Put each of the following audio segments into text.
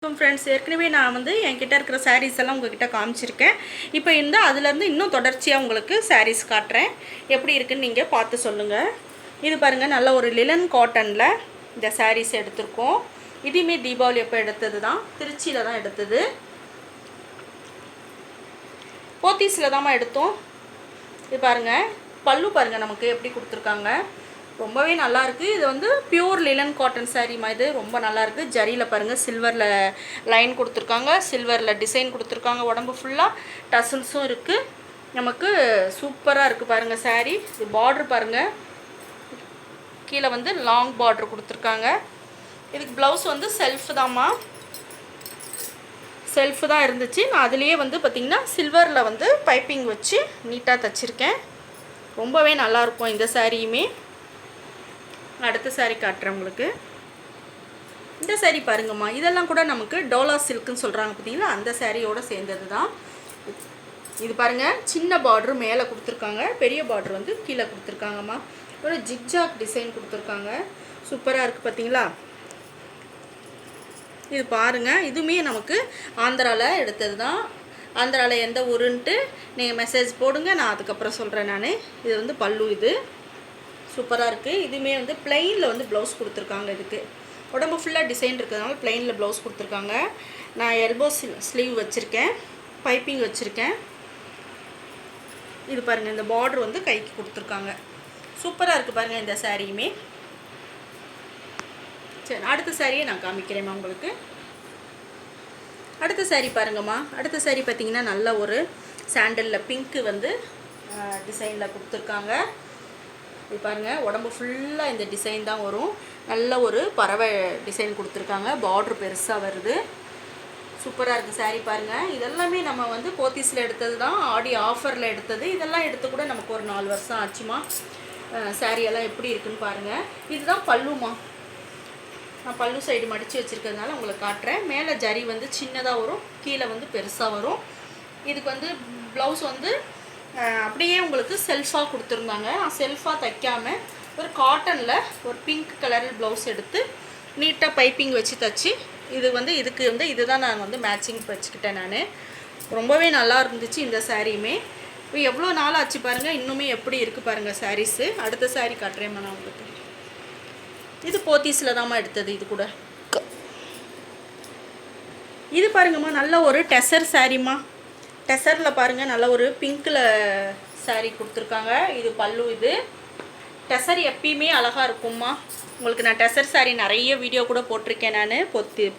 Friends, ஏற்கனவே நான் வந்து என்கிட்ட இருக்கிற சாரீஸ் எல்லாம் உங்ககிட்ட காமிச்சிருக்கேன். இப்போ அதுலேருந்து இன்னும் தொடர்ச்சியாக உங்களுக்கு சாரீஸ் காட்டுறேன். எப்படி இருக்குன்னு நீங்கள் பார்த்து சொல்லுங்கள். இது பாருங்கள், நல்ல ஒரு லிலன் காட்டனில் இந்த சாரீஸ் எடுத்திருக்கோம். இதுவுமே தீபாவளி அப்போ எடுத்தது தான், திருச்சியில் தான் எடுத்தது. போத்தீஸில் தான்மா எடுத்தோம். இது பாருங்கள், பல்லு பாருங்கள் நமக்கு எப்படி கொடுத்துருக்காங்க. ரொம்பவே நல்லாயிருக்கு. இது வந்து பியூர் லிலன் காட்டன் சாரீமா. இது ரொம்ப நல்லாயிருக்கு. ஜரியில் பாருங்கள், சில்வரில் லைன் கொடுத்துருக்காங்க, சில்வரில் டிசைன் கொடுத்துருக்காங்க. உடம்பு ஃபுல்லாக டசல்ஸும் இருக்குது. நமக்கு சூப்பராக இருக்குது பாருங்கள் சாரீ. இது பார்ட்ரு பாருங்கள், கீழே வந்து லாங் பார்ட்ரு கொடுத்துருக்காங்க. இதுக்கு ப்ளவுஸ் வந்து செல்ஃப் தாம்மா, செல்ஃபு தான் இருந்துச்சு. நான் அதுலேயே வந்து பார்த்திங்கன்னா சில்வரில் வந்து பைப்பிங் வச்சு நீட்டாக தைச்சிருக்கேன். ரொம்பவே நல்லாயிருக்கும் இந்த சாரியுமே. அடுத்த சாரீ காட்டுறேன் உங்களுக்கு. இந்த சாரீ பாருங்கம்மா, இதெல்லாம் கூட நமக்கு டோலா சில்க்குன்னு சொல்கிறாங்க பார்த்தீங்களா, அந்த சாரியோடு சேர்ந்தது தான். இது பாருங்கள், சின்ன பார்ட்ரு மேலே கொடுத்துருக்காங்க, பெரிய பார்ட்ரு வந்து கீழே கொடுத்துருக்காங்கம்மா. ஒரு ஜிக்ஜாக் டிசைன் கொடுத்துருக்காங்க. சூப்பராக இருக்குது பார்த்தீங்களா. இது பாருங்கள், இதுவுமே நமக்கு ஆந்திராவில் எடுத்தது தான். ஆந்திராவில் எந்த ஊருன்ட்டு நீங்கள் மெசேஜ் போடுங்க, நான் அதுக்கப்புறம் சொல்கிறேன் நான். இது வந்து பல்லு. இது சூப்பராக இருக்குது. இதுவுமே வந்து ப்ளைனில் வந்து ப்ளவுஸ் கொடுத்துருக்காங்க. இதுக்கு உடம்பு ஃபுல்லாக டிசைன் இருக்கிறதுனால ப்ளைனில் ப்ளவுஸ் கொடுத்துருக்காங்க. நான் எல்போ ஸ்லீவ் வச்சுருக்கேன், பைப்பிங் வச்சுருக்கேன். இது பாருங்கள், இந்த பார்டர் வந்து கைக்கு கொடுத்துருக்காங்க. சூப்பராக இருக்குது பாருங்கள் இந்த சாரியுமே. சரி, அடுத்த சாரியை நான் காமிக்கிறேம்மா உங்களுக்கு. அடுத்த சாரீ பாருங்கம்மா. அடுத்த சாரீ பார்த்திங்கன்னா நல்ல ஒரு சாண்டலில் பிங்க்கு வந்து டிசைனில் கொடுத்துருக்காங்க. இது பாருங்கள், உடம்பு ஃபுல்லாக இந்த டிசைன் தான் வரும். நல்ல ஒரு பறவை டிசைன் கொடுத்துருக்காங்க. பார்ட்ரு பெருசாக வருது. சூப்பராக இருக்குது சாரீ பாருங்கள். இதெல்லாமே நம்ம வந்து போத்தீஸில் எடுத்தது தான், ஆடி ஆஃபரில் எடுத்தது. இதெல்லாம் எடுத்து கூட நமக்கு ஒரு 4 வருஷம் ஆச்சுமா. சாரியெல்லாம் எப்படி இருக்குன்னு பாருங்கள். இதுதான் பல்லுமா. நான் பல்லு சைடு மடித்து வச்சுருக்கிறதுனால உங்களுக்கு காட்டுறேன். மேலே ஜரி வந்து சின்னதாக வரும், கீழே வந்து பெருசாக வரும். இதுக்கு வந்து ப்ளவுஸ் வந்து அப்படியே உங்களுக்கு செல்ஃபாக கொடுத்துருந்தாங்க. நான் செல்ஃபாக தைக்காமல் ஒரு காட்டனில் ஒரு பிங்க் கலர் ப்ளவுஸ் எடுத்து நீட்டாக பைப்பிங் வச்சு தைச்சி, இது வந்து இதுக்கு வந்து இதுதான் நான் வந்து மேட்சிங் வச்சுக்கிட்டேன் நான். ரொம்பவே நல்லா இருந்துச்சு இந்த சாரியுமே. இப்போ எவ்வளோ நாள் ஆச்சு பாருங்கள், இன்னுமே எப்படி இருக்குது பாருங்கள் சாரீஸு. அடுத்த சாரீ காட்டுறேம்மா நான் உங்களுக்கு. இது போத்தீஸில் தான்மா எடுத்தது. இது கூட இது பாருங்கம்மா, நல்ல ஒரு டெசர் சாரீம்மா. டெசரில் பாருங்கள், நல்ல ஒரு பிங்க்கில் சாரீ கொடுத்துருக்காங்க. இது பல்லு. இது டெசர் எப்பயுமே அழகாக இருக்கும்மா. உங்களுக்கு நான் டெசர் சாரீ நிறைய வீடியோ கூட போட்டிருக்கேன் நான்,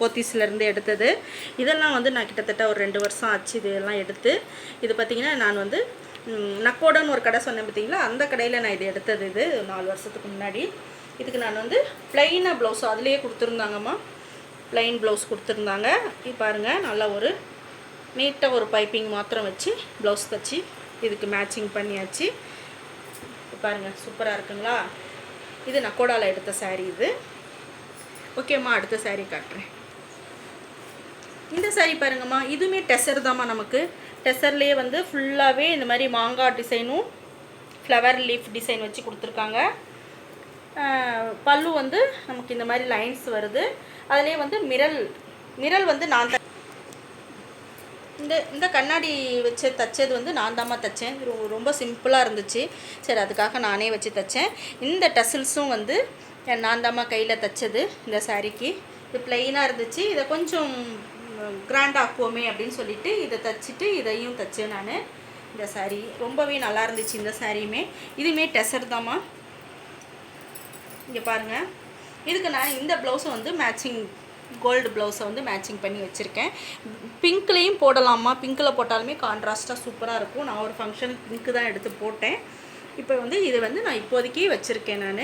போத்தீஸ்லேருந்து எடுத்தது. இதெல்லாம் வந்து நான் கிட்டத்தட்ட ஒரு 2 வருஷம் ஆச்சு இதெல்லாம் எடுத்து. இது பார்த்திங்கன்னா நான் வந்து நக்கோடன்னு ஒரு கடை சொன்னேன் பார்த்தீங்களா, அந்த கடையில் நான் இது எடுத்தது. இது 4 வருஷத்துக்கு முன்னாடி. இதுக்கு நான் வந்து ப்ளைனாக ப்ளவுஸ் அதுலேயே கொடுத்துருந்தாங்கம்மா. ப்ளைன் ப்ளவுஸ் கொடுத்துருந்தாங்க. இது பாருங்கள், நல்லா ஒரு நீட்டாக ஒரு பைப்பிங் மாத்திரம் வச்சு ப்ளவுஸ் தைச்சி இதுக்கு மேட்சிங் பண்ணியாச்சு. பாருங்கள், சூப்பராக இருக்குங்களா. இது நக்கோடாவில் எடுத்த சாரீ இது. ஓகேம்மா, அடுத்த சாரீ காட்டுறேன். இந்த சாரீ பாருங்கம்மா, இதுவுமே டெசர் தாம்மா. நமக்கு டெசர்லேயே வந்து ஃபுல்லாகவே இந்த மாதிரி மாங்காய் டிசைனும் ஃப்ளவர் லீஃப் டிசைன் வச்சு கொடுத்துருக்காங்க. பல்லு வந்து நமக்கு இந்த மாதிரி லைன்ஸ் வருது. அதிலே வந்து மிரல் வந்து நான் இந்த கண்ணாடி வச்சு தைச்சது வந்து நான் தாம்மா தைச்சேன். ரொம்ப சிம்பிளாக இருந்துச்சு. சரி, அதுக்காக நானே வச்சு தைச்சேன். இந்த டசில்ஸும் வந்து நான் தாம்மா கையில் தைச்சது இந்த சாரீக்கு. இது ப்ளைனாக இருந்துச்சு. இதை கொஞ்சம் கிராண்ட் ஆக்குவோமே அப்படின்னு சொல்லிட்டு இதை தைச்சிட்டு இதையும் தைச்சேன் நான். இந்த சாரீ ரொம்பவே நல்லா இருந்துச்சு. இந்த சாரியுமே இதுவுமே டெசர் தாம்மா. இங்கே பாருங்கள், இதுக்கு நான் இந்த ப்ளவுஸை வந்து மேட்சிங் கோல்டு ப்ளவுஸை வந்து மேட்சிங் பண்ணி வச்சுருக்கேன். பிங்க்லேயும் போடலாமா, பிங்க்கில் போட்டாலுமே கான்ட்ராஸ்ட்டாக சூப்பராக இருக்கும். நான் ஒரு ஃபங்க்ஷன் பிங்க்கு தான் எடுத்து போட்டேன். இப்போ வந்து இது வந்து நான் இப்போதைக்கு வச்சுருக்கேன் நான்.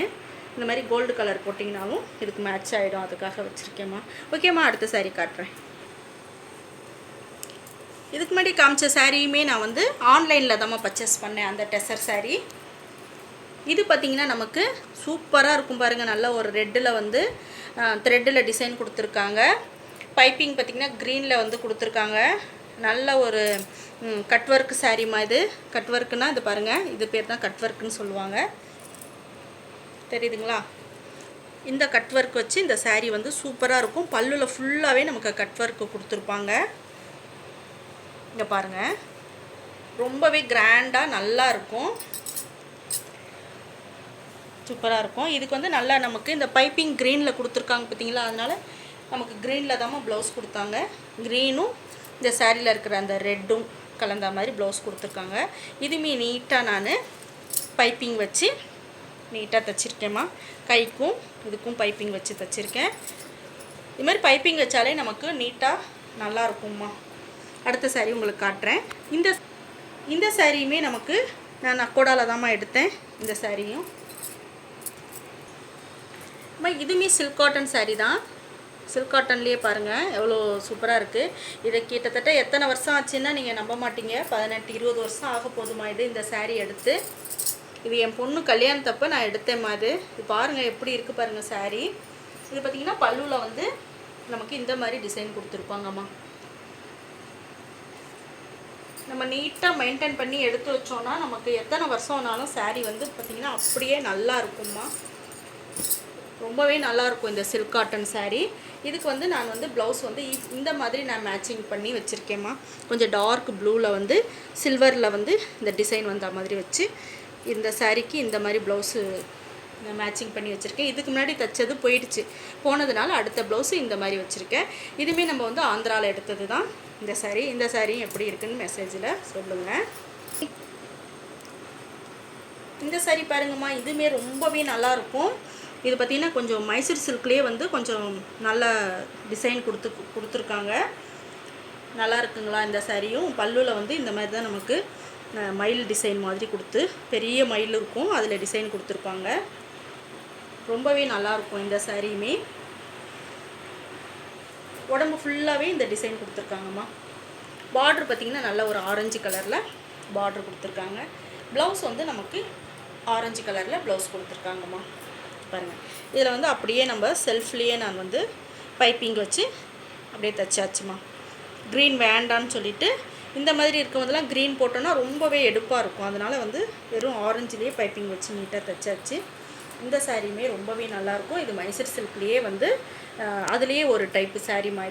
இந்த மாதிரி கோல்டு கலர் போட்டிங்கனாலும் இதுக்கு மேட்ச் ஆகிடும், அதுக்காக வச்சுருக்கேம்மா. ஓகேம்மா, அடுத்த சாரீ காட்டுறேன். இதுக்கு முன்னாடி காமிச்ச சாரியுமே நான் வந்து ஆன்லைனில் தான்மா பர்ச்சேஸ் பண்ணேன், அந்த டெசர் சாரீ. இது பார்த்திங்கன்னா நமக்கு சூப்பராக இருக்கும் பாருங்கள். நல்ல ஒரு ரெட்டில் வந்து த்ரெட்டில் டிசைன் கொடுத்துருக்காங்க. பைப்பிங் பார்த்திங்கன்னா க்ரீனில் வந்து கொடுத்துருக்காங்க. நல்ல ஒரு கட் ஒர்க் சாரீமா. இது கட் ஒர்க்குனால் இது பாருங்கள், இது பேர் தான் கட் ஒர்க்குன்னு சொல்லுவாங்க. தெரியுதுங்களா. இந்த கட் ஒர்க் வச்சு இந்த saree வந்து சூப்பராக இருக்கும். பல்லுவில் ஃபுல்லாகவே நமக்கு கட் ஒர்க்கு கொடுத்துருப்பாங்க. இங்கே பாருங்கள், ரொம்பவே கிராண்டாக நல்லா இருக்கும், சூப்பராக இருக்கும். இதுக்கு வந்து நல்லா நமக்கு இந்த பைப்பிங் க்ரீனில் கொடுத்துருக்காங்க பார்த்தீங்களா, அதனால் நமக்கு க்ரீனில் தான் ப்ளவுஸ் கொடுத்தாங்க. க்ரீனும் இந்த சாரியில் இருக்கிற அந்த ரெட்டும் கலந்த மாதிரி ப்ளவுஸ் கொடுத்துருக்காங்க. இதுவுமே நீட்டாக நான் பைப்பிங் வச்சு நீட்டாக தைச்சிருக்கேம்மா. கைக்கும் இதுக்கும் பைப்பிங் வச்சு தைச்சிருக்கேன். இது மாதிரி பைப்பிங் வச்சாலே நமக்கு நீட்டாக நல்லா இருக்கும்மா. அடுத்த சாரீ உங்களுக்கு காட்டுறேன். இந்த சாரியுமே நமக்கு நான் அக்கோடாவில் தான்மா எடுத்தேன். இந்த சாரியும் இதுவுமே சில்க் காட்டன் சாரீ தான். சில்க் காட்டன்லேயே பாருங்கள் எவ்வளோ சூப்பராக இருக்குது. இதை கிட்டத்தட்ட எத்தனை வருஷம் ஆச்சுன்னா நீங்கள் நம்ப மாட்டீங்க, 18-20 வருஷம் ஆக போதுமா இந்த சாரீ எடுத்து. இது என் பொண்ணு கல்யாணத்தப்போ நான் எடுத்தேம்மா. இது பாருங்கள் எப்படி இருக்குது பாருங்கள் சாரீ. இது பார்த்திங்கன்னா பல்லுவில் வந்து நமக்கு இந்த மாதிரி டிசைன் கொடுத்துருப்பாங்கம்மா. நம்ம நீட்டாக மெயின்டைன் பண்ணி எடுத்து வச்சோன்னா நமக்கு எத்தனை வருஷம் ஆனாலும் சாரீ வந்து பார்த்திங்கன்னா அப்படியே நல்லா இருக்கும்மா. ரொம்பவே நல்லாயிருக்கும் இந்த சில்க் காட்டன் சாரீ. இதுக்கு வந்து நான் வந்து ப்ளவுஸ் வந்து இந்த மாதிரி நான் மேட்சிங் பண்ணி வச்சுருக்கேம்மா. கொஞ்சம் டார்க் ப்ளூவில் வந்து சில்வரில் வந்து இந்த டிசைன் வந்த மாதிரி வச்சு இந்த சாரீக்கு இந்த மாதிரி ப்ளவுஸு நான் மேட்சிங் பண்ணி வச்சுருக்கேன். இதுக்கு முன்னாடி தைச்சது போயிடுச்சு, போனதுனால அடுத்த ப்ளவுஸு இந்த மாதிரி வச்சுருக்கேன். இதுவுமே நம்ம வந்து ஆந்திராவில் எடுத்தது தான் இந்த சாரீ. இந்த சாரியும் எப்படி இருக்குதுன்னு மெசேஜில் சொல்லுங்கள். இந்த சாரீ பாருங்கம்மா, இதுவுமே ரொம்பவே நல்லாயிருக்கும். இது பார்த்திங்கன்னா கொஞ்சம் மைசூர் சில்க்லேயே வந்து கொஞ்சம் நல்ல டிசைன் கொடுத்துருக்காங்க. நல்லா இருக்குங்களா இந்த சாரியும். பல்லுவில் வந்து இந்த மாதிரி தான் நமக்கு மயில் டிசைன் மாதிரி கொடுத்து பெரிய மயில் இருக்கும், அதில் டிசைன் கொடுத்துருப்பாங்க. ரொம்பவே நல்லாயிருக்கும் இந்த சாரியுமே. உடம்பு ஃபுல்லாகவே இந்த டிசைன் கொடுத்துருக்காங்கம்மா. பார்ட்ரு பார்த்திங்கன்னா நல்ல ஒரு ஆரஞ்சு கலரில் பார்ட்ரு கொடுத்துருக்காங்க. ப்ளவுஸ் வந்து நமக்கு ஆரஞ்சு கலரில் ப்ளவுஸ் கொடுத்துருக்காங்கம்மா. பாருங்கள், இதில் வந்து அப்படியே நம்ம செல்ஃப்லேயே நான் வந்து பைப்பிங் வச்சு அப்படியே தைச்சாச்சுமா. க்ரீன் வேண்டான்னு சொல்லிவிட்டு இந்த மாதிரி இருக்கும்போதெல்லாம் க்ரீன் போட்டோன்னா ரொம்பவே எடுப்பாக இருக்கும், அதனால் வந்து வெறும் ஆரஞ்சுலேயே பைப்பிங் வச்சு நீட்டாக தைச்சாச்சு. இந்த சாரியுமே ரொம்பவே நல்லாயிருக்கும். இது மைசூர் சில்க்லேயே வந்து அதுலேயே ஒரு டைப்பு சாரிமா.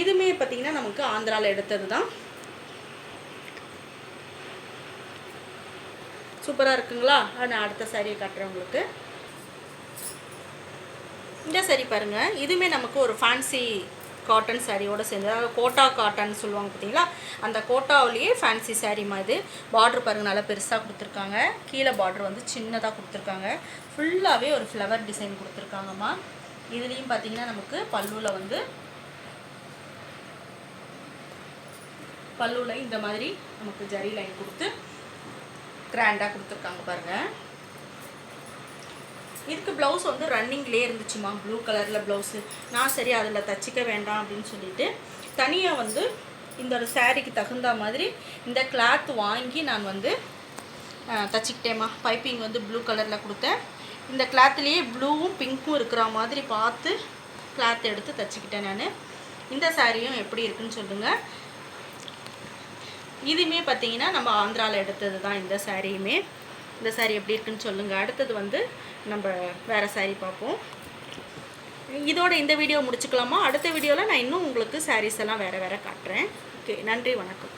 இதுவுமே பார்த்திங்கன்னா நமக்கு ஆந்திராவில் எடுத்தது தான். சூப்பராக இருக்குங்களா? நான் அடுத்த சாரியை காட்டுறேன் உங்களுக்கு. இந்த சாரீ பாருங்கள், இதுவுமே நமக்கு ஒரு ஃபேன்சி காட்டன் சாரியோடு சேர்ந்து, அதாவது கோட்டா காட்டன் சொல்லுவாங்க பார்த்தீங்களா, அந்த கோட்டாவிலேயே ஃபேன்சி சாரீமா. இது பார்ட்ரு பாருங்கள் நல்லா பெருசாக கொடுத்துருக்காங்க. கீழே பார்ட்ரு வந்து சின்னதாக கொடுத்துருக்காங்க. ஃபுல்லாகவே ஒரு ஃப்ளவர் டிசைன் கொடுத்துருக்காங்கம்மா. இதுலேயும் பார்த்திங்கன்னா நமக்கு பல்லுவில் இந்த மாதிரி நமக்கு ஜரி லைன் கொடுத்து கிராண்டாக கொடுத்துருக்காங்க பாருங்கள். இதுக்கு ப்ளவுஸ் வந்து ரன்னிங்லேயே இருந்துச்சுமா, ப்ளூ கலரில் ப்ளவுஸு. நான் சரி அதில் தைச்சிக்க வேண்டாம் அப்படின்னு சொல்லிவிட்டு தனியாக வந்து இந்த ஒரு சாரீக்கு தகுந்த மாதிரி இந்த கிளாத் வாங்கி நான் வந்து தைச்சிக்கிட்டேம்மா. பைப்பிங் வந்து ப்ளூ கலரில் கொடுத்தேன். இந்த கிளாத்துலேயே ப்ளூவும் பிங்க்கும் இருக்கிற மாதிரி பார்த்து கிளாத் எடுத்து தைச்சிக்கிட்டேன் நான். இந்த சாரியும் எப்படி இருக்குன்னு சொல்லுங்கள். இதுவுமே பார்த்திங்கன்னா நம்ம ஆந்திராவில் எடுத்தது தான் இந்த சாரியுமே. இந்த சாரீ எப்படி இருக்குன்னு சொல்லுங்கள். அடுத்தது வந்து நம்ம வேறு சாரீ பார்ப்போம். இதோட இந்த வீடியோ முடிச்சுக்கலாமா? அடுத்த வீடியோவில் நான் இன்னும் உங்களுக்கு சாரீஸ் எல்லாம் வேறு காட்டுறேன். ஓகே, நன்றி, வணக்கம்.